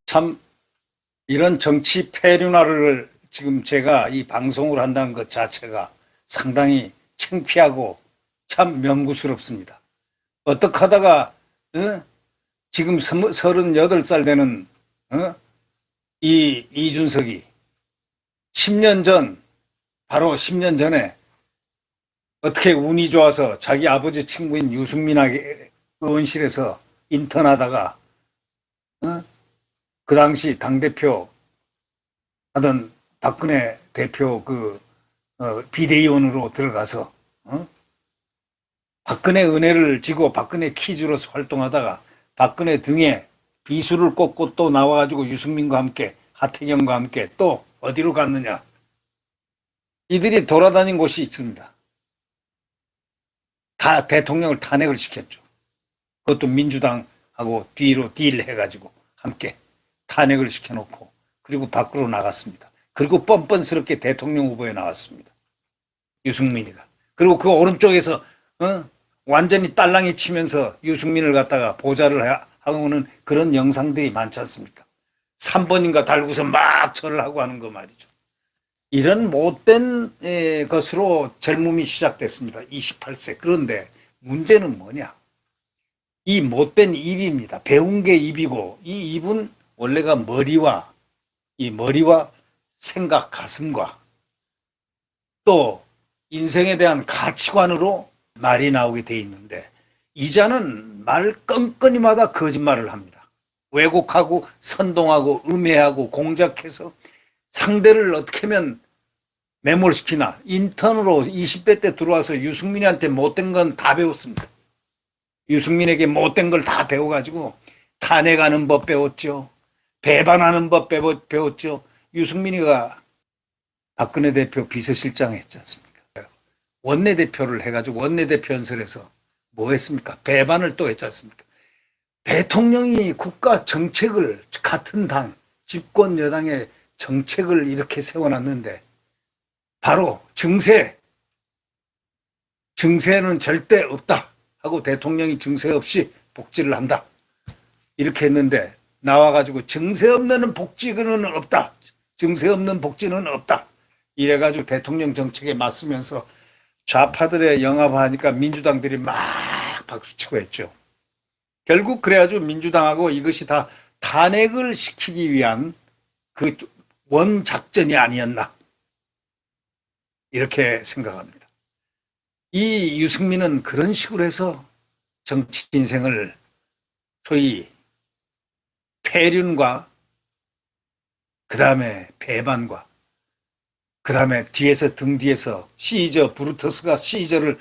참 이런 정치 폐륜화를 지금 제가 이 방송을 한다는 것 자체가 상당히 창피하고 참 명구스럽습니다. 어떻게 하다가 지금 38살 되는 이 이준석이 10년 전, 바로 10년 전에 어떻게 운이 좋아서 자기 아버지 친구인 유승민에게 의원실에서 인턴하다가 그 당시 당대표 하던 박근혜 대표 비대위원으로 들어가서 박근혜 은혜를 지고 박근혜 퀴즈로서 활동하다가 박근혜 등에 비수를 꽂고 또 나와가지고 유승민과 함께 하태경과 함께 또 어디로 갔느냐. 이들이 돌아다닌 곳이 있습니다. 다 대통령을 탄핵을 시켰죠. 그것도 민주당하고 뒤로 딜해가지고 함께 탄핵을 시켜놓고 그리고 밖으로 나갔습니다. 그리고 뻔뻔스럽게 대통령 후보에 나왔습니다. 유승민이가. 그리고 그 오른쪽에서 완전히 딸랑이 치면서 유승민을 갖다가 보좌를 하고는 그런 영상들이 많지 않습니까? 3번인가 달고서 막 절을 하고 하는 거 말이죠. 이런 못된 것으로 젊음이 시작됐습니다. 28세. 그런데 문제는 뭐냐? 이 못된 입입니다. 배운 게 입이고 이 입은 원래가 머리와 생각, 가슴과 또 인생에 대한 가치관으로 말이 나오게 돼 있는데 이자는 말 건건이마다 거짓말을 합니다. 왜곡하고 선동하고 음해하고 공작해서 상대를 어떻게 하면 매몰시키나. 인턴으로 20대 때 들어와서 유승민한테 못된 건 다 배웠습니다. 유승민에게 못된 걸 다 배워가지고 탄핵하는 법 배웠죠. 배반하는 법 배웠죠. 유승민이가 박근혜 대표 비서실장 했지 않습니까? 원내대표를 해가지고 원내대표 연설에서 뭐 했습니까? 배반을 또 했지 않습니까? 대통령이 국가 정책을 같은 당, 집권 여당의 정책을 이렇게 세워놨는데 바로 증세는 절대 없다 하고 대통령이 증세 없이 복지를 한다 이렇게 했는데 나와가지고 증세 없는 복지는 없다. 증세 없는 복지는 없다. 이래가지고 대통령 정책에 맞서면서 좌파들의 영합하니까 민주당들이 막 박수치고 했죠. 결국 그래가지고 민주당하고 이것이 다 탄핵을 시키기 위한 그 원작전이 아니었나 이렇게 생각합니다. 이 유승민은 그런 식으로 해서 정치 인생을 소위 폐륜과 그 다음에 배반과 그 다음에 등 뒤에서 브루터스가 시저를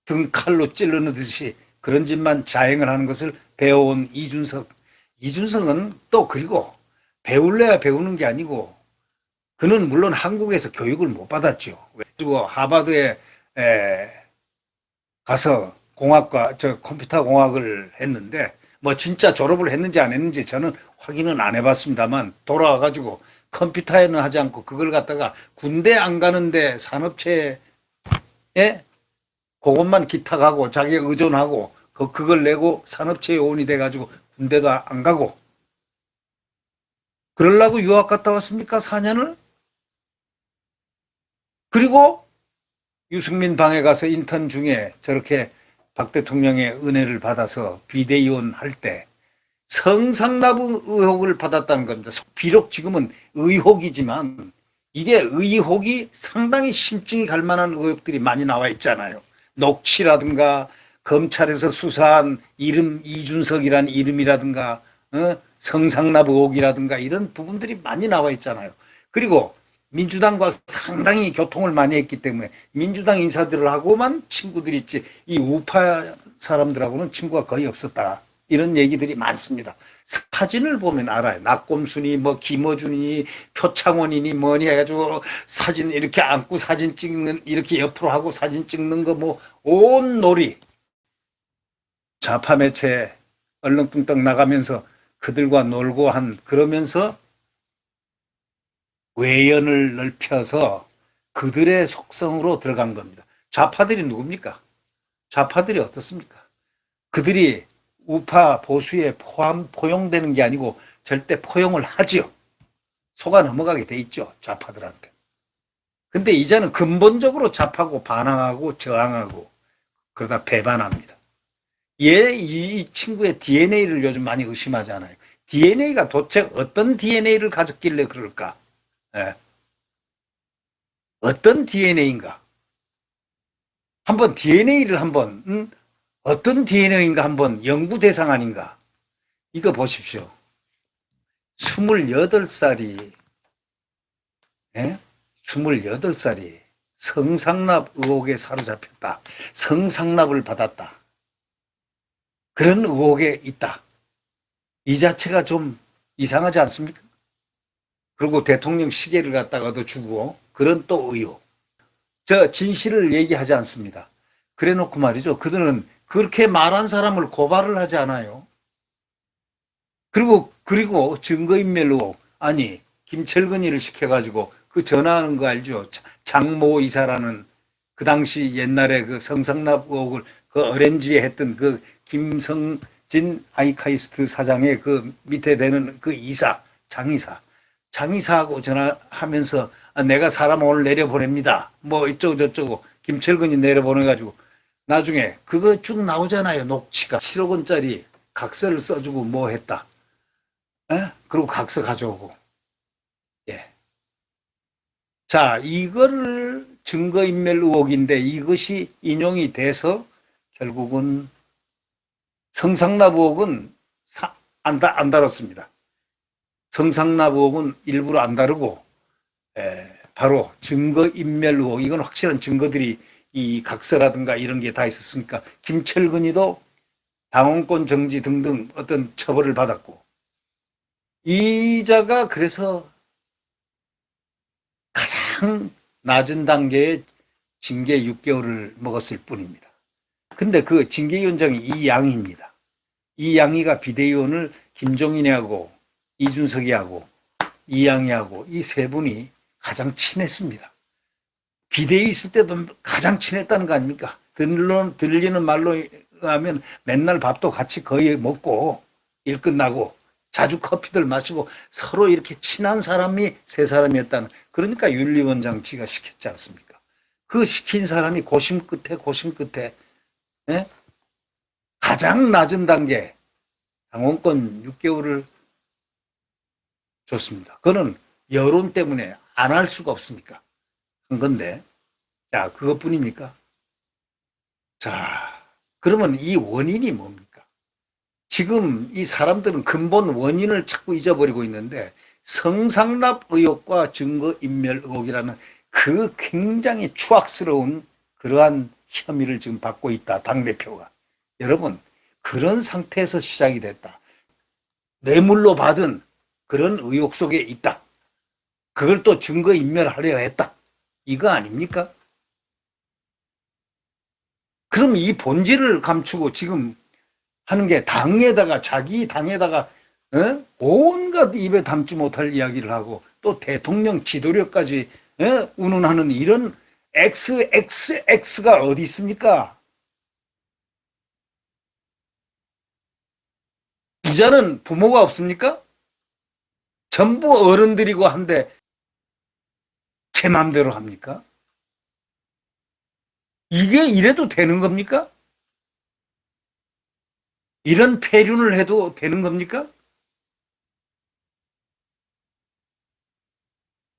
등 칼로 찔러넣듯이 그런 짓만 자행을 하는 것을 배워온 이준석은 또 그리고 배울래야 배우는 게 아니고 그는 물론 한국에서 교육을 못 받았죠. 그리고 하버드에 가서 컴퓨터 공학을 했는데 뭐 진짜 졸업을 했는지 안 했는지 저는 확인은 안 해봤습니다만 돌아와가지고 컴퓨터에는 하지 않고 그걸 갖다가 군대 안 가는데 산업체에 그것만 기탁하고 자기 의존하고 그걸 내고 산업체 요원이 돼가지고 군대도 안 가고 그러려고 유학 갔다 왔습니까? 4년을? 그리고 유승민 방에 가서 인턴 중에 저렇게 박 대통령의 은혜를 받아서 비대위원 할 때 성상납 의혹을 받았다는 겁니다. 비록 지금은 의혹이지만 이게 의혹이 상당히 심증이 갈 만한 의혹들이 많이 나와 있잖아요. 녹취라든가 검찰에서 수사한 이름 이준석이란 이름이라든가 성상납 의혹이라든가 이런 부분들이 많이 나와 있잖아요. 그리고 민주당과 상당히 교통을 많이 했기 때문에 민주당 인사들하고만 친구들이 있지 이 우파 사람들하고는 친구가 거의 없었다. 이런 얘기들이 많습니다. 사진을 보면 알아요. 낙곰순이 뭐 김어준이니 표창원이니 뭐니 해가지고 사진 이렇게 안고 사진 찍는 이렇게 옆으로 하고 사진 찍는 거 뭐 온 놀이 좌파 매체에 얼렁뚱땅 나가면서 그들과 놀고 그러면서 외연을 넓혀서 그들의 속성으로 들어간 겁니다. 좌파들이 누굽니까? 좌파들이 어떻습니까? 그들이 우파 보수에 포용되는 게 아니고 절대 포용을 하지요. 속아 넘어가게 돼 있죠. 좌파들한테. 근데 이제는 근본적으로 좌파고 반항하고 저항하고 그러다 배반합니다. 이 친구의 DNA를 요즘 많이 의심하잖아요. DNA가 도대체 어떤 DNA를 가졌길래 그럴까? 예. 어떤 DNA인가? 한번 DNA를 한번 어떤 DNA인가 한번 연구 대상 아닌가? 이거 보십시오. 28살이 예? 28살이 성상납 의혹에 사로잡혔다. 성상납을 받았다. 그런 의혹에 있다. 이 자체가 좀 이상하지 않습니까? 그리고 대통령 시계를 갖다가도 주고 그런 또 의혹. 저 진실을 얘기하지 않습니다. 그래 놓고 말이죠. 그들은 그렇게 말한 사람을 고발을 하지 않아요. 그리고 증거인멸 의혹. 아니 김철근이를 시켜가지고 그 전화하는 거 알죠? 장모 이사라는 그 당시 옛날에 그 성상납 의혹을 그 어렌지에 했던 그 김성진 아이카이스트 사장의 그 밑에 되는 그 이사, 장이사하고 전화하면서 내가 사람 오늘 내려보냅니다. 뭐 이쪽고 저쪽고 김철근이 내려보내가지고 나중에 그거 쭉 나오잖아요. 녹취가 7억 원짜리 각서를 써주고 뭐 했다. 에? 그리고 각서 가져오고. 예. 자, 이거를 증거인멸 의혹인데 이것이 인용이 돼서 결국은 성상납 의혹은 안 다뤘습니다. 성상납 의혹은 일부러 안 다루고 바로 증거인멸 의혹, 이건 확실한 증거들이 이 각서라든가 이런 게 다 있었으니까 김철근이도 당원권 정지 등등 어떤 처벌을 받았고 이자가 그래서 가장 낮은 단계의 징계 6개월을 먹었을 뿐입니다. 근데 그 징계위원장이 이양희입니다. 이양희가 비대위원을 김종인이하고 이준석이하고 이양희하고 이 세 분이 가장 친했습니다. 비대위 있을 때도 가장 친했다는 거 아닙니까? 들리는 말로 하면 맨날 밥도 같이 거의 먹고 일 끝나고 자주 커피들 마시고 서로 이렇게 친한 사람이 세 사람이었다는, 그러니까 윤리원장 지가 시켰지 않습니까? 그 시킨 사람이 고심 끝에 예? 가장 낮은 단계 당원권 6개월을 줬습니다. 그거는 여론 때문에 안 할 수가 없으니까 한 건데, 자, 그것뿐입니까? 자, 그러면 이 원인이 뭡니까? 지금 이 사람들은 근본 원인을 자꾸 잊어버리고 있는데 성상납 의혹과 증거인멸 의혹이라는 그 굉장히 추악스러운 그러한 혐의를 지금 받고 있다, 당대표가. 여러분, 그런 상태에서 시작이 됐다. 뇌물로 받은 그런 의혹 속에 있다. 그걸 또 증거인멸하려 했다. 이거 아닙니까? 그럼 이 본질을 감추고 지금 하는 게 자기 당에다가 온갖 입에 담지 못할 이야기를 하고 또 대통령 지도력까지 운운하는 이런 XXX가 어디 있습니까? 이자는 부모가 없습니까? 전부 어른들이고 한데 제 마음대로 합니까? 이게 이래도 되는 겁니까? 이런 폐륜을 해도 되는 겁니까?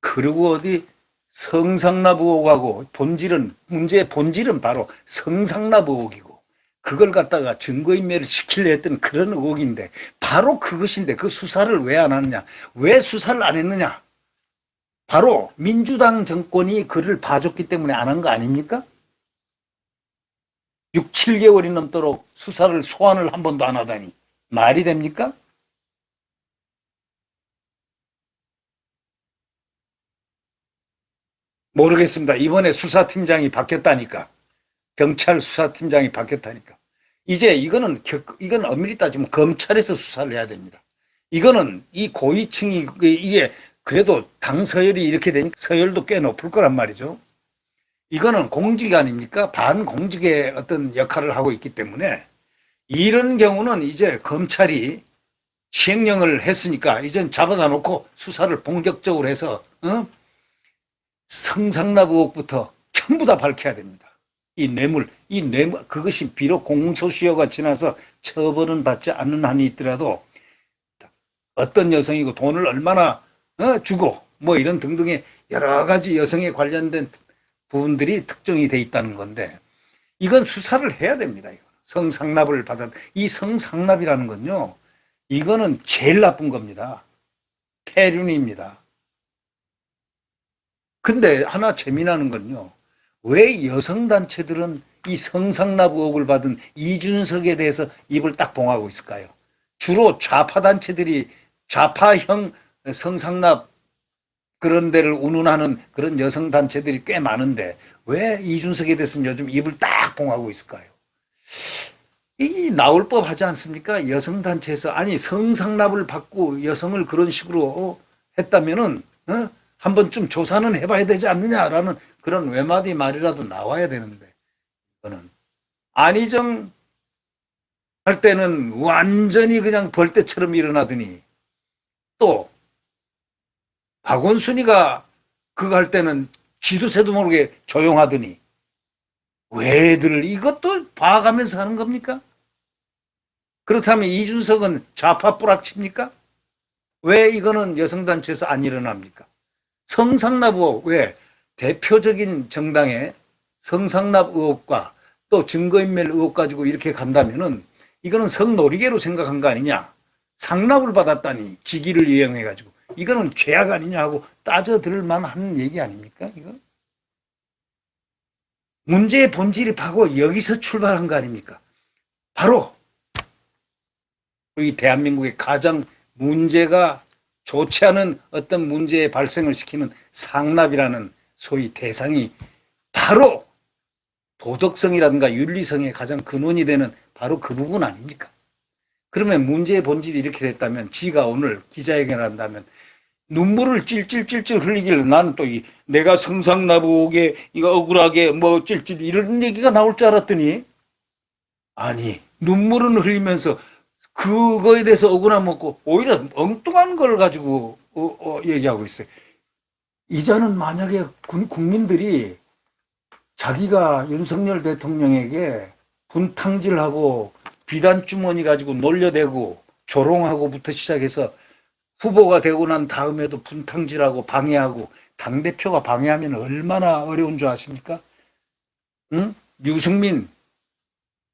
그리고 어디 성상납 의혹하고 문제의 본질은 바로 성상납 의혹이고 그걸 갖다가 증거인멸을 시키려 했던 그런 의혹인데 바로 그것인데 그 수사를 왜 안 하느냐? 왜 수사를 안 했느냐? 바로 민주당 정권이 그를 봐줬기 때문에 안 한 거 아닙니까? 6, 7개월이 넘도록 수사를 소환을 한 번도 안 하다니 말이 됩니까? 모르겠습니다. 이번에 수사팀장이 바뀌었다니까. 경찰 수사팀장이 바뀌었다니까. 이제 이건 엄밀히 따지면 검찰에서 수사를 해야 됩니다. 이거는 이 고위층이 이게 그래도 당 서열이 이렇게 되니까 서열도 꽤 높을 거란 말이죠. 이거는 공직 아닙니까? 반공직의 어떤 역할을 하고 있기 때문에 이런 경우는 이제 검찰이 시행령을 했으니까 이젠 잡아다 놓고 수사를 본격적으로 해서 성상납 의혹부터 전부 다 밝혀야 됩니다. 이 뇌물 그것이 비록 공소시효가 지나서 처벌은 받지 않는 한이 있더라도 어떤 여성이고 돈을 얼마나 주고 뭐 이런 등등의 여러 가지 여성에 관련된 부분들이 특정이 돼 있다는 건데 이건 수사를 해야 됩니다. 성상납을 받은 이 성상납이라는 건요. 이거는 제일 나쁜 겁니다. 폐륜입니다. 근데 하나 재미나는 건요. 왜 여성단체들은 이 성상납 의혹을 받은 이준석에 대해서 입을 딱 봉하고 있을까요? 주로 좌파단체들이 좌파형 성상납 그런 데를 운운하는 그런 여성단체들이 꽤 많은데 왜 이준석에 대해서는 요즘 입을 딱 봉하고 있을까요? 이 나올 법 하지 않습니까? 여성단체에서 아니 성상납을 받고 여성을 그런 식으로 했다면은 한 번쯤 조사는 해봐야 되지 않느냐라는 그런 외마디 말이라도 나와야 되는데 이거는 안희정 할 때는 완전히 그냥 벌떼처럼 일어나더니 또 박원순이가 그거 할 때는 쥐도 새도 모르게 조용하더니 왜들 이것도 봐가면서 하는 겁니까? 그렇다면 이준석은 좌파 뿌락칩니까? 왜 이거는 여성단체에서 안 일어납니까? 성상납 의혹, 왜? 대표적인 정당의 성상납 의혹과 또 증거인멸 의혹 가지고 이렇게 간다면은 이거는 성노리개로 생각한 거 아니냐? 상납을 받았다니 직위를 이용해가지고 이거는 죄악 아니냐 하고 따져 들을 만한 얘기 아닙니까? 이거? 문제의 본질이 바로 여기서 출발한 거 아닙니까? 바로 이 대한민국의 가장 문제가 좋지 않은 어떤 문제의 발생을 시키는 상납이라는 소위 대상이 바로 도덕성이라든가 윤리성의 가장 근원이 되는 바로 그 부분 아닙니까? 그러면 문제의 본질이 이렇게 됐다면 지가 오늘 기자회견을 한다면 눈물을 찔찔찔찔 흘리길래 나는 또 내가 성상납 의혹에 이거 억울하게 뭐 찔찔 이런 얘기가 나올 줄 알았더니 아니 눈물은 흘리면서 그거에 대해서 억울함 먹고 오히려 엉뚱한 걸 가지고 얘기하고 있어요. 이제는 만약에 국민들이 자기가 윤석열 대통령에게 분탕질하고 비단주머니 가지고 놀려대고 조롱하고부터 시작해서 후보가 되고 난 다음에도 분탕질하고 방해하고 당대표가 방해하면 얼마나 어려운 줄 아십니까? 응? 유승민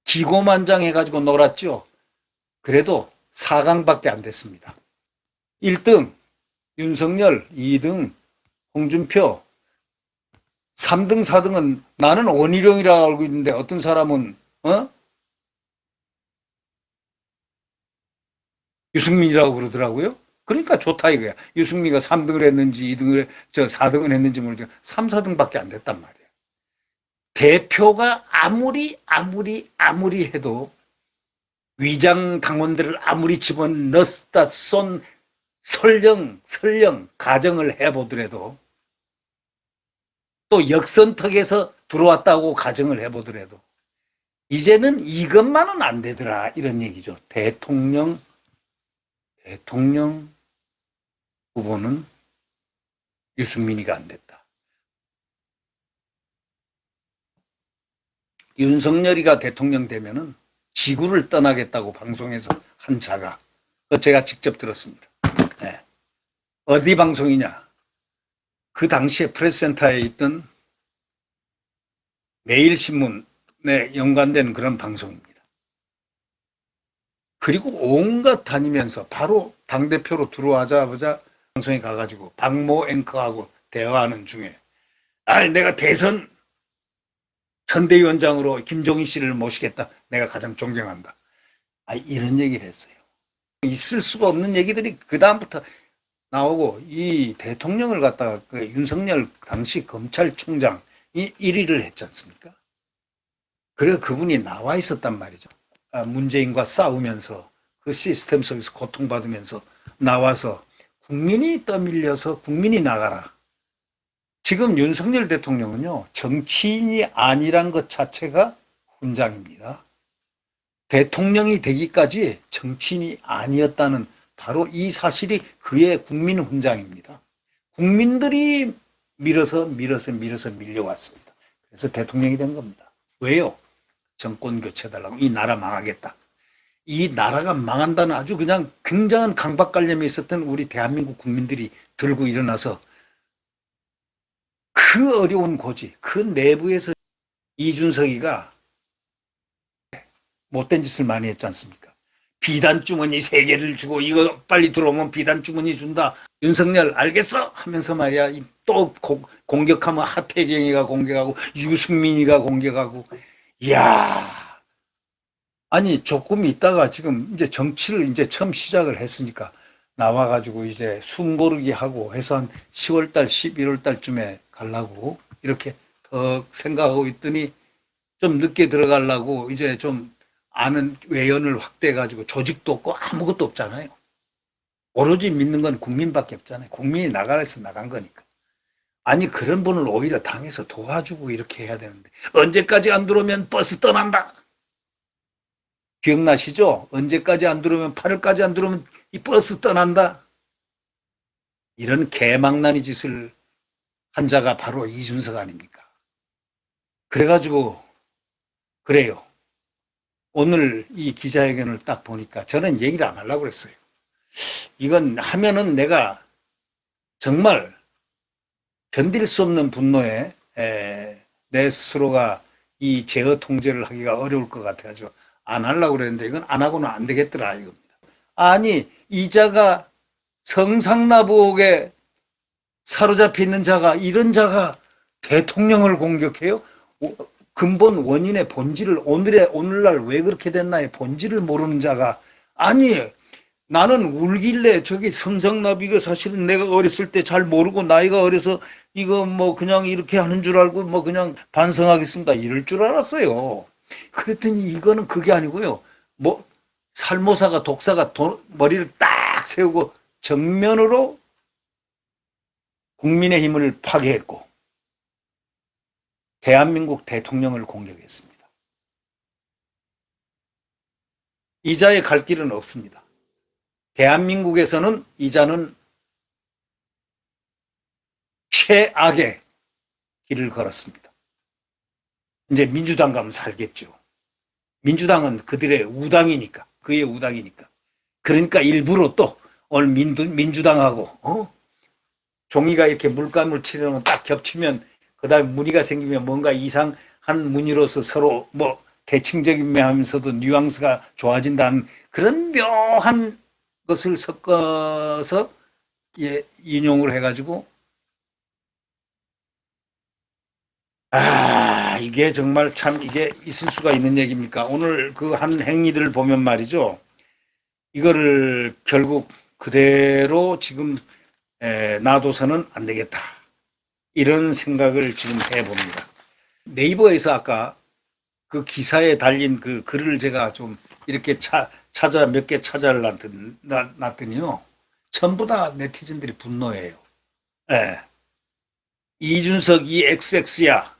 기고만장해가지고 놀았죠. 그래도 4강밖에 안 됐습니다. 1등 윤석열, 2등 홍준표, 3등, 4등은 나는 원희룡이라고 알고 있는데 어떤 사람은 유승민이라고 그러더라고요. 그러니까 좋다 이거야. 유승민이가 3등을 했는지 2등을 4등을 했는지 모르겠지만 3, 4등밖에 안 됐단 말이야. 대표가 아무리 해도 위장 당원들을 아무리 집어넣었다 쏜 설령 가정을 해보더라도 또 역선택에서 들어왔다고 가정을 해보더라도 이제는 이것만은 안 되더라 이런 얘기죠. 대통령 후보는 유승민이가 안 됐다. 윤석열이가 대통령 되면은 지구를 떠나겠다고 방송에서 한 자가 제가 직접 들었습니다. 네. 어디 방송이냐? 그 당시에 프레스센터에 있던 매일신문에 연관된 그런 방송입니다. 그리고 온갖 다니면서 바로 당대표로 들어와자마자 방송에 가가지고 박모 앵커하고 대화하는 중에 내가 대선 선대위원장으로 김종인 씨를 모시겠다. 내가 가장 존경한다. 이런 얘기를 했어요. 있을 수가 없는 얘기들이 그 다음부터 나오고 이 대통령을 갖다가 그 윤석열 당시 검찰총장이 1위를 했지 않습니까? 그래서 그분이 나와 있었단 말이죠. 문재인과 싸우면서 그 시스템 속에서 고통받으면서 나와서 국민이 떠밀려서 국민이 나가라. 지금 윤석열 대통령은요, 정치인이 아니란 것 자체가 훈장입니다. 대통령이 되기까지 정치인이 아니었다는 바로 이 사실이 그의 국민 훈장입니다. 국민들이 밀어서 밀려왔습니다. 그래서 대통령이 된 겁니다. 왜요? 정권 교체해달라고. 이 나라 망하겠다. 이 나라가 망한다는 아주 그냥 굉장한 강박관념에 있었던 우리 대한민국 국민들이 들고 일어나서 그 어려운 고지, 그 내부에서 이준석이가 못된 짓을 많이 했지 않습니까? 비단 주머니 3개를 주고 이거 빨리 들어오면 비단 주머니 준다. 윤석열 알겠어? 하면서 말이야 또 공격하면 하태경이가 공격하고 유승민이가 공격하고. 이야, 아니 조금 있다가 지금 이제 정치를 이제 처음 시작을 했으니까 나와가지고 이제 숨 고르기 하고 해서 한 10월달 11월달쯤에 가려고 이렇게 더 생각하고 있더니 좀 늦게 들어가려고 이제 좀 아는 외연을 확대해가지고 조직도 없고 아무것도 없잖아요. 오로지 믿는 건 국민밖에 없잖아요. 국민이 나가서 나간 거니까. 아니 그런 분을 오히려 당에서 도와주고 이렇게 해야 되는데 언제까지 안 들어오면 버스 떠난다. 기억나시죠? 언제까지 안 들어오면 8월까지 안 들어오면 이 버스 떠난다. 이런 개망나니 짓을 한 자가 바로 이준석 아닙니까? 그래가지고 그래요. 오늘 이 기자회견을 딱 보니까 저는 얘기를 안 하려고 그랬어요. 이건 하면은 내가 정말 견딜 수 없는 분노에 내 스스로가 이 제어 통제를 하기가 어려울 것 같아가지고 안 하려고 그랬는데 이건 안 하고는 안 되겠더라 이겁니다. 아니 이자가 성상납의혹에 사로잡혀 있는 자가 이런 자가 대통령을 공격해요? 근본 원인의 본질을 오늘날 왜 그렇게 됐나의 본질을 모르는 자가 아니 나는 울길래 저기 성상납의가 사실은 내가 어렸을 때 잘 모르고 나이가 어려서 이거 뭐 그냥 이렇게 하는 줄 알고 뭐 그냥 반성하겠습니다 이럴 줄 알았어요. 그랬더니 이거는 그게 아니고요. 뭐 살모사가 독사가 머리를 딱 세우고 정면으로 국민의힘을 파괴했고 대한민국 대통령을 공격했습니다. 이자의 갈 길은 없습니다. 대한민국에서는 이자는 최악의 길을 걸었습니다. 이제 민주당 가면 살겠죠. 민주당은 그들의 우당이니까, 그의 우당이니까. 그러니까 일부러 또 오늘 민주당하고 종이가 이렇게 물감을 칠해놓으면 딱 겹치면 그 다음에 무늬가 생기면 뭔가 이상한 무늬로서 서로 뭐 대칭적인 하면서도 뉘앙스가 좋아진다는 그런 묘한 것을 섞어서 인용을 해가지고 이게 정말 참 이게 있을 수가 있는 얘기입니까? 오늘 그 한 행위들을 보면 말이죠. 이거를 결국 그대로 지금 놔둬서는 안 되겠다. 이런 생각을 지금 해봅니다. 네이버에서 아까 그 기사에 달린 그 글을 제가 좀 이렇게 몇 개 찾아놨더니요. 전부 다 네티즌들이 분노해요. 예. 이준석이 XX야.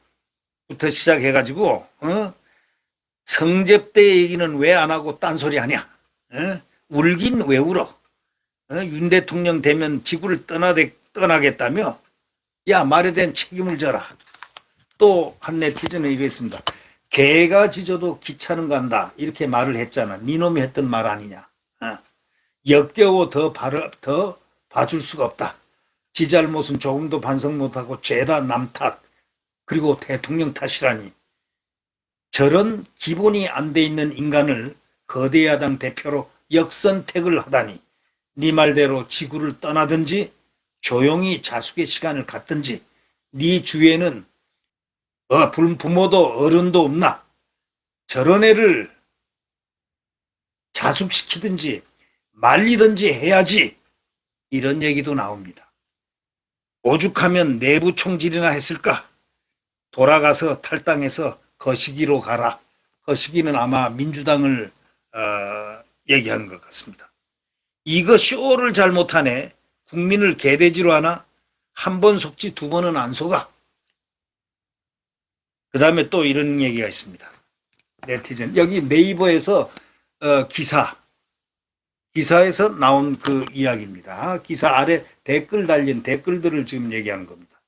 부터 시작해가지고, 성접대 얘기는 왜 안 하고 딴소리 하냐? 울긴 왜 울어? 윤 대통령 되면 지구를 떠나겠다며? 야, 말에 대한 책임을 져라. 또 한 네티즌은 이랬습니다. 개가 짖어도 기차는 간다. 이렇게 말을 했잖아. 니놈이 했던 말 아니냐. 역겨워 더 봐줄 수가 없다. 지 잘못은 조금도 반성 못하고 죄다 남 탓. 그리고 대통령 탓이라니. 저런 기본이 안 돼 있는 인간을 거대 야당 대표로 역선택을 하다니. 네 말대로 지구를 떠나든지 조용히 자숙의 시간을 갖든지 네 주위에는 부모도 어른도 없나? 저런 애를 자숙시키든지 말리든지 해야지. 이런 얘기도 나옵니다. 오죽하면 내부 총질이나 했을까? 돌아가서 탈당해서 거시기로 가라. 거시기는 아마 민주당을 얘기하는 것 같습니다. 이거 쇼를 잘못하네. 국민을 개돼지로 하나? 한 번 속지 두 번은 안 속아. 그 다음에 또 이런 얘기가 있습니다. 네티즌. 여기 네이버에서 기사에서 나온 그 이야기입니다. 기사 아래 댓글 달린 댓글들을 지금 얘기하는 겁니다.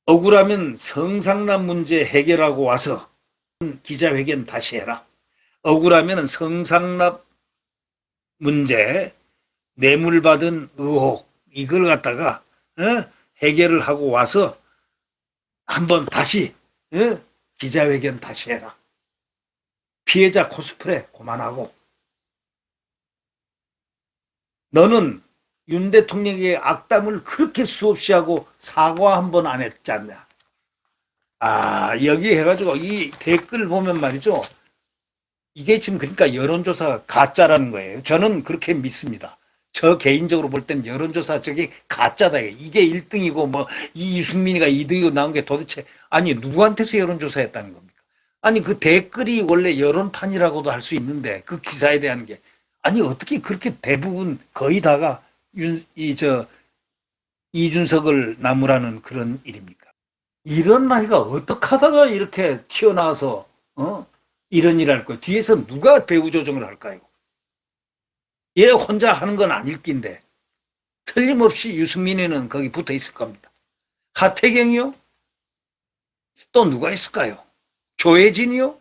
억울하면 성상납 문제 해결하고 와서 기자회견 다시 해라. 억울하면 성상납 문제, 뇌물 받은 의혹, 이걸 갖다가 해결을 하고 와서 한번 다시 기자회견 다시 해라. 피해자 코스프레 그만하고. 너는 윤 대통령의 악담을 그렇게 수없이 하고 사과 한 번 안 했지 않냐. 여기 해가지고 이 댓글 보면 말이죠. 이게 지금 그러니까 여론조사가 가짜라는 거예요. 저는 그렇게 믿습니다. 저 개인적으로 볼 땐 여론조사 저게 가짜다. 이게 1등이고 뭐 이 유승민이가 2등이고 나온 게 도대체 아니 누구한테서 여론조사 했다는 겁니까? 아니 그 댓글이 원래 여론판이라고도 할 수 있는데 그 기사에 대한 게 아니 어떻게 그렇게 대부분 거의 다가 이준석을 나무라는 그런 일입니까? 이런 나이가 어떻게 하다가 이렇게 튀어나와서 이런 일을 할 거예요. 뒤에서 누가 배후 조정을 할까요? 얘 혼자 하는 건 아닐 낀데 틀림없이 유승민이는 거기 붙어 있을 겁니다. 하태경이요? 또 누가 있을까요? 조혜진이요?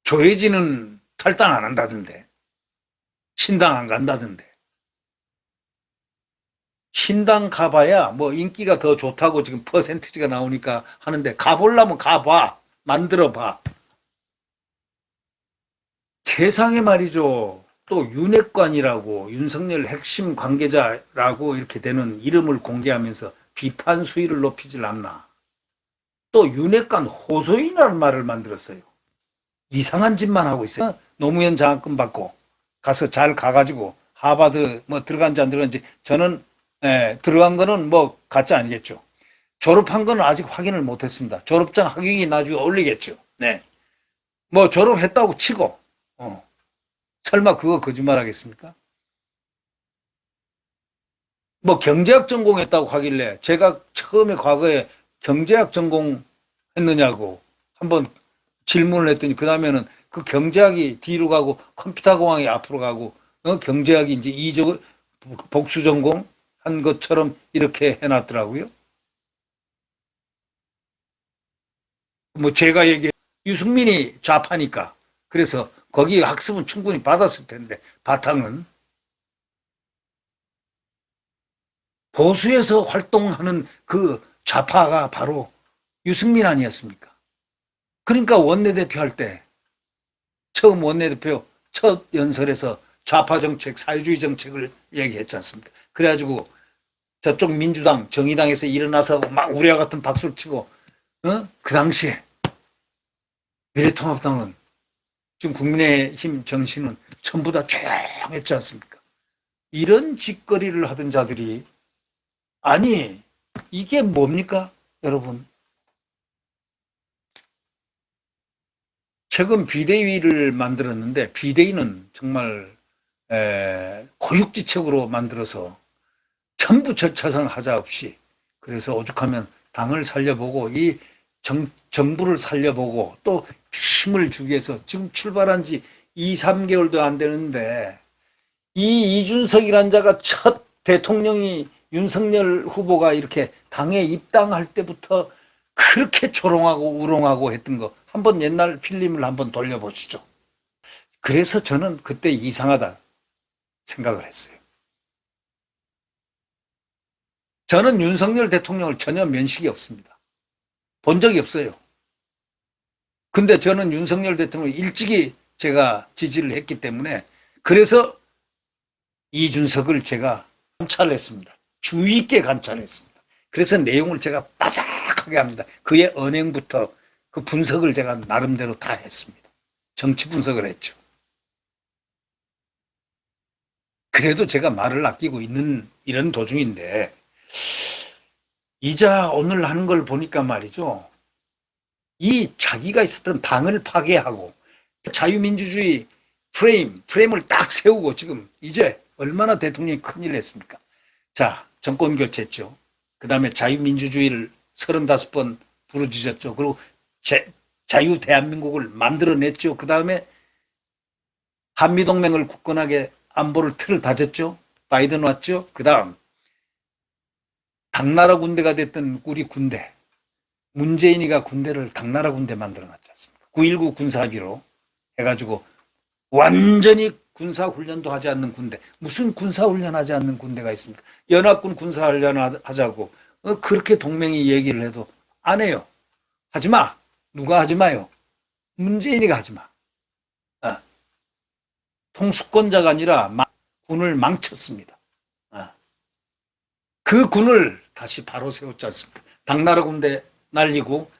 조혜진은 탈당 안 한다던데. 신당 안 간다던데. 신당 가봐야 뭐 인기가 더 좋다고 지금 퍼센티지가 나오니까 하는데 가보려면 가봐. 만들어봐. 세상에 말이죠. 또 윤핵관이라고 윤석열 핵심 관계자라고 이렇게 되는 이름을 공개하면서 비판 수위를 높이질 않나. 또 윤핵관 호소인이라는 말을 만들었어요. 이상한 짓만 하고 있어요. 노무현 장학금 받고 가서 잘 가가지고 하버드 뭐 들어간지 안 들어간지 저는 들어간 거는 뭐 가짜 아니겠죠. 졸업한 거는 아직 확인을 못했습니다. 졸업장 학위이 나중에 올리겠죠. 네. 뭐 졸업했다고 치고 설마 그거 거짓말 하겠습니까? 뭐 경제학 전공했다고 하길래 제가 처음에 과거에 경제학 전공했느냐고 한번 질문을 했더니 그 다음에는 그 경제학이 뒤로 가고 컴퓨터공학이 앞으로 가고 경제학이 이제 복수 전공 한 것처럼 이렇게 해놨더라고요. 뭐 제가 얘기해 유승민이 좌파니까 그래서 거기 학습은 충분히 받았을 텐데 바탕은 보수에서 활동하는 그 좌파가 바로 유승민 아니었습니까? 그러니까 원내대표 할 때 처음 원내대표 첫 연설에서 좌파 정책, 사회주의 정책을 얘기했지 않습니까? 그래가지고 저쪽 민주당, 정의당에서 일어나서 막 우리와 같은 박수를 치고 그 당시에 미래통합당은 지금 국민의힘 정신은 전부 다 조용했지 않습니까? 이런 짓거리를 하던 자들이 아니 이게 뭡니까 여러분? 최근 비대위를 만들었는데 비대위는 정말 고육지책으로 만들어서 전부 절차상 하자 없이 그래서 오죽하면 당을 살려보고 이 정부를 살려보고 또 힘을 주기 위해서 지금 출발한 지 2, 3개월도 안 되는데 이 이준석이란 자가 첫 대통령이 윤석열 후보가 이렇게 당에 입당할 때부터 그렇게 조롱하고 우롱하고 했던 거 한번 옛날 필름을 한번 돌려보시죠. 그래서 저는 그때 이상하다 생각을 했어요. 저는 윤석열 대통령을 전혀 면식이 없습니다. 본 적이 없어요. 근데 저는 윤석열 대통령을 일찍이 제가 지지를 했기 때문에 그래서 이준석을 제가 관찰했습니다. 주의 있게 관찰했습니다. 그래서 내용을 제가 빠삭하게 합니다. 그의 언행부터 그 분석을 제가 나름대로 다 했습니다. 정치 분석을 했죠. 그래도 제가 말을 아끼고 있는 이런 도중인데 이자 오늘 하는 걸 보니까 말이죠. 이 자기가 있었던 당을 파괴하고 자유민주주의 프레임을 딱 세우고 지금 이제 얼마나 대통령이 큰일을 했습니까? 자, 정권 교체했죠. 그 다음에 자유민주주의를 35번 부르짖었죠. 그리고 자유 대한민국을 만들어냈죠. 그 다음에 한미동맹을 굳건하게 안보를 틀을 다졌죠. 바이든 왔죠. 그 다음 당나라 군대가 됐던 우리 군대, 문재인이가 군대를 당나라 군대 만들어놨지 않습니까? 9.19 군사합의로 해가지고 완전히 군사훈련도 하지 않는 군대. 무슨 군사훈련하지 않는 군대가 있습니까? 연합군 군사훈련 하자고 그렇게 동맹이 얘기를 해도 안 해요. 하지 마. 누가 하지 마요? 문재인이가 하지 마. 통수권자가 아니라 군을 망쳤습니다. 그 군을 다시 바로 세웠지 않습니까? 당나라 군대 날리고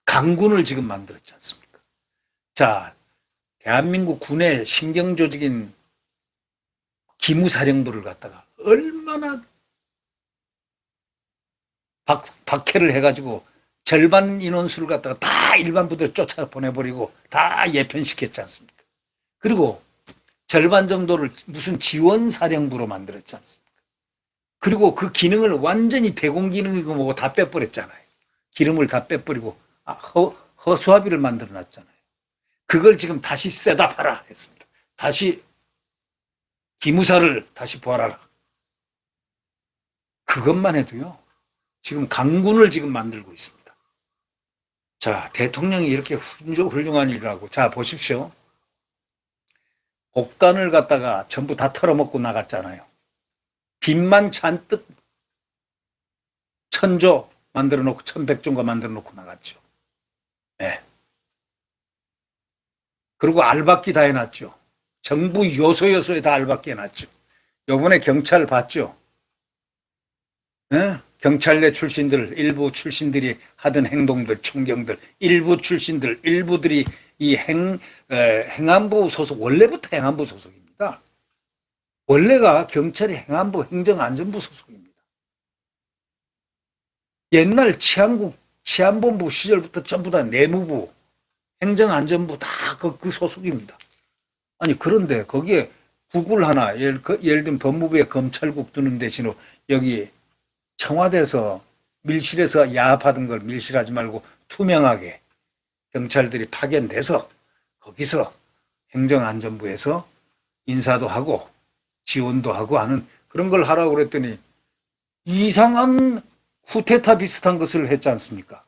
강군을 지금 만들었지 않습니까? 자, 대한민국 군의 신경조직인 기무사령부를 갖다가 얼마나 박해를 해가지고 절반 인원수를 갖다가 다 일반 부대 쫓아 보내버리고 다 예편시켰지 않습니까? 그리고 절반 정도를 무슨 지원사령부로 만들었지 않습니까? 그리고 그 기능을 완전히 대공 기능이고 뭐고 다 빼버렸잖아요. 기름을 다 빼버리고 허수아비를 만들어 놨잖아요. 그걸 지금 다시 셋업하라 했습니다. 다시 기무사를 다시 부활하라. 그것만 해도요. 지금 강군을 지금 만들고 있습니다. 자, 대통령이 이렇게 훌륭한 일을 하고, 자, 보십시오. 곡간을 갖다가 전부 다 털어먹고 나갔잖아요. 빚만 잔뜩 1000조 만들어 놓고 1100조인가 만들어 놓고 나갔죠. 네. 그리고 알박기 다 해놨죠. 정부 요소요소에 다 알박기 해놨죠. 요번에 경찰 봤죠. 네? 경찰대 출신들, 일부 출신들이 하던 행동들, 총경들, 일부 출신들, 일부들이 이 행안부 소속, 원래부터 행안부 소속입니다. 원래가 경찰이 행안부, 행정안전부 소속입니다. 옛날 치안본부 시절부터 전부 다 내무부, 행정안전부 다 그 소속입니다. 아니, 그런데 거기에 국을 하나, 예를 들면 법무부에 검찰국 두는 대신에 여기 청와대에서 밀실에서 야합하던 걸 밀실하지 말고 투명하게 경찰들이 파견돼서 거기서 행정안전부에서 인사도 하고 지원도 하고 하는 그런 걸 하라고 그랬더니 이상한 쿠데타 비슷한 것을 했지 않습니까?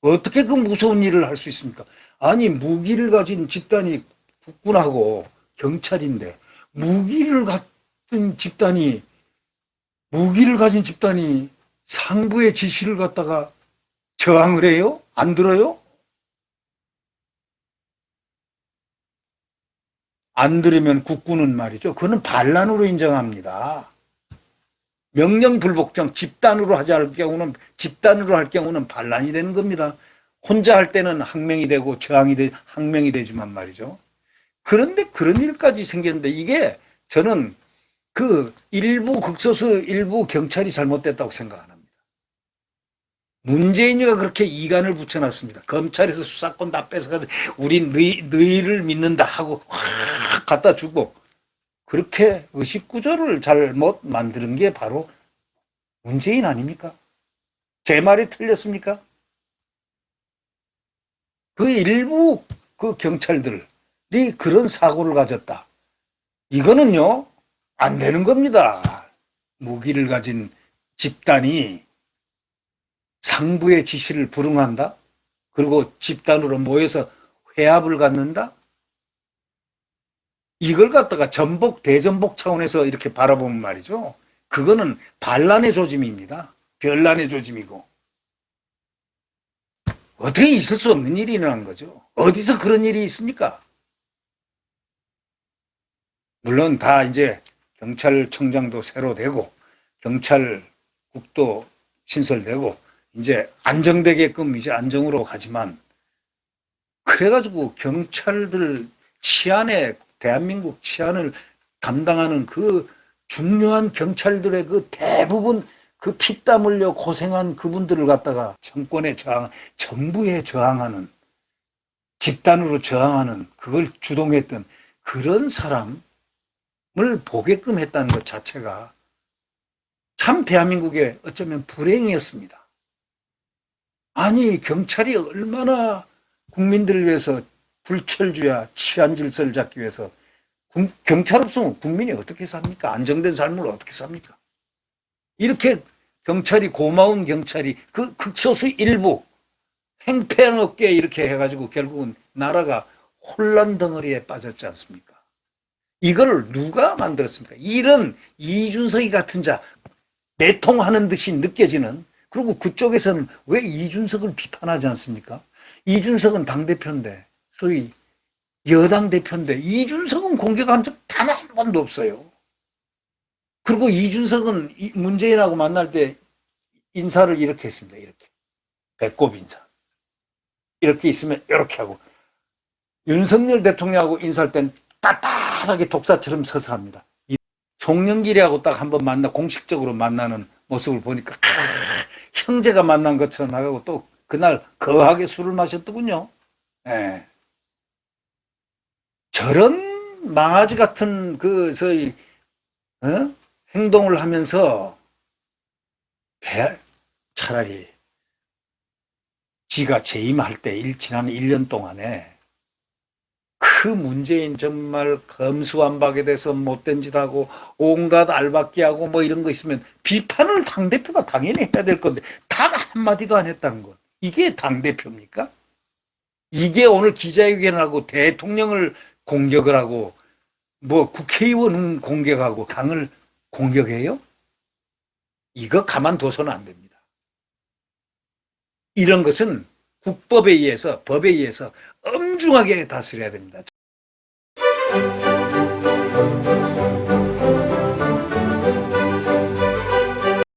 어떻게 그 무서운 일을 할 수 있습니까? 아니, 무기를 가진 집단이 국군하고 경찰인데 무기를 가진 집단이 상부의 지시를 갖다가 저항을 해요? 안 들어요? 안 들으면 국군은 말이죠. 그거는 반란으로 인정합니다. 명령 불복종 집단으로 할 경우는 반란이 되는 겁니다. 혼자 할 때는 항명이 되고 항명이 되지만 말이죠. 그런데 그런 일까지 생겼는데 이게 저는 그 일부 극소수 일부 경찰이 잘못됐다고 생각 안 합니다. 문재인이가 그렇게 이간을 붙여놨습니다. 검찰에서 수사권 다 뺏어가지고 우린 너희를 믿는다 하고 확 갖다 주고 그렇게 의식구조를 잘못 만드는 게 바로 문재인 아닙니까? 제 말이 틀렸습니까? 그 일부 그 경찰들이 그런 사고를 가졌다. 이거는요, 안 되는 겁니다. 무기를 가진 집단이 상부의 지시를 불응한다? 그리고 집단으로 모여서 회합을 갖는다? 이걸 갖다가 대전복 차원에서 이렇게 바라보면 말이죠. 그거는 반란의 조짐입니다. 별난의 조짐이고. 어떻게 있을 수 없는 일이 일어난 거죠. 어디서 그런 일이 있습니까? 물론 다 이제 경찰청장도 새로 되고 경찰국도 신설되고 이제 안정되게끔 이제 안정으로 가지만 그래가지고 경찰들 대한민국 치안을 담당하는 그 중요한 경찰들의 그 대부분 그 피땀 흘려 고생한 그분들을 갖다가 정부에 저항하는 집단으로 저항하는 그걸 주동했던 그런 사람을 보게끔 했다는 것 자체가 참 대한민국의 어쩌면 불행이었습니다. 아니 경찰이 얼마나 국민들을 위해서 불철주야 치안 질서를 잡기 위해서 경찰 없으면 국민이 어떻게 삽니까? 안정된 삶을 어떻게 삽니까? 이렇게 경찰이 고마운 경찰이 그 극소수 일부 행편없게 이렇게 해가지고 결국은 나라가 혼란 덩어리에 빠졌지 않습니까? 이걸 누가 만들었습니까? 이런 이준석이 같은 자, 내통하는 듯이 느껴지는, 그리고 그쪽에서는 왜 이준석을 비판하지 않습니까? 이준석은 당대표인데, 소위 여당 대표인데, 이준석은 공격한 적 단 한 번도 없어요. 그리고 이준석은 문재인하고 만날 때 인사를 이렇게 했습니다. 이렇게. 배꼽 인사. 이렇게 있으면 이렇게 하고, 윤석열 대통령하고 인사할 땐 빳빳하게 독사처럼 서서 합니다. 송영길이하고 딱 한번 공식적으로 만나는 모습을 보니까 형제가 만난 것처럼 나가고 또 그날 거하게 술을 마셨더군요. 예. 저런 망아지 같은 소위 행동을 하면서 차라리 지가 재임할 때 지난 1년 동안에 그 문재인 정말 검수완박에 대해서 못된 짓 하고 온갖 알박기 하고 뭐 이런 거 있으면 비판을 당대표가 당연히 해야 될 건데 단 한마디도 안 했다는 것. 이게 당대표입니까? 이게 오늘 기자회견을 하고 대통령을 공격을 하고 뭐 국회의원 공격하고 당을 공격해요? 이거 가만둬서는 안 됩니다. 이런 것은 국법에 의해서 법에 의해서 엄중하게 다스려야 됩니다.